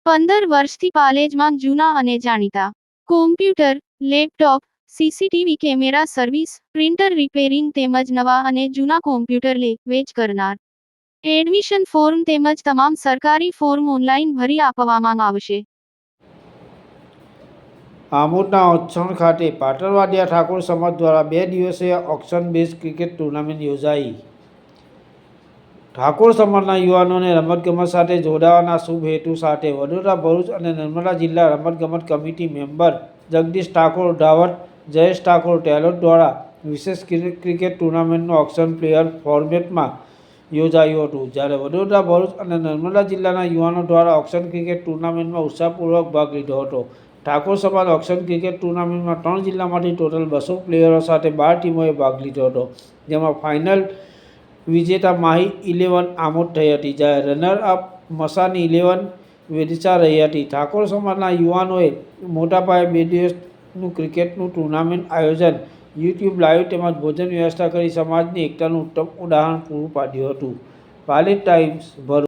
15 વર્ષથી પાલેજમાં જૂના અને જાણીતા computer, laptop, CCTV camera service, printer repairing તેમજ નવા અને જૂના કોમ્પ્યુટર લે-વેચ કરનાર. એડમિશન ફોર્મ તેમજ તમામ સરકારી ફોર્મ ઓનલાઈન ભરી આપવામાં આવશે. આમોદના ઓછણ ખાતે પાટણવાડિયા ઠાકોર સમાજ દ્વારા 2 દિવસીય ઓક્શન બેઝ ક્રિકેટ ટુર્નામેન્ટ યોજાઈ. ઠાકોર સમાજના યુવાનોને રમતગમત સાથે જોડાવાના શુભ હેતુ સાથે વડોદરા, ભરૂચ અને નર્મદા જિલ્લા રમતગમત કમિટી મેમ્બર જગદીશ ઠાકોર દાવત, જયેશ ઠાકોર ટેલોટ દ્વારા વિશેષ ક્રિકેટ ટુર્નામેન્ટનું ઓક્શન પ્લેયર ફોર્મેટમાં યોજાયું હતું. જ્યારે વડોદરા, ભરૂચ અને નર્મદા જિલ્લાના યુવાનો દ્વારા ઓક્શન ક્રિકેટ ટુર્નામેન્ટમાં ઉત્સાહપૂર્વક ભાગ લીધો હતો. ઠાકોર સમાજ ઓક્શન ક્રિકેટ ટુર્નામેન્ટમાં 3 જિલ્લામાંથી ટોટલ 200 પ્લેયરો સાથે 12 ટીમોએ ભાગ લીધો હતો. જેમાં ફાઇનલ વિજેતા માહી 11 આમોદ થઈ હતી, જ્યારે રનર-અપ મસાની 11 વેડસા રહી હતી. ઠાકોર સમાજના યુવાનોએ મોટાપાયે 2 દિવસનું ક્રિકેટનું ટુર્નામેન્ટ આયોજન, યુટ્યુબ લાઈવ તેમજ ભોજન વ્યવસ્થા કરી સમાજની એકતાનું ઉત્તમ ઉદાહરણ પૂરું પાડ્યું હતું. પાલેજ ટાઈમ્સ, ભરૂચ.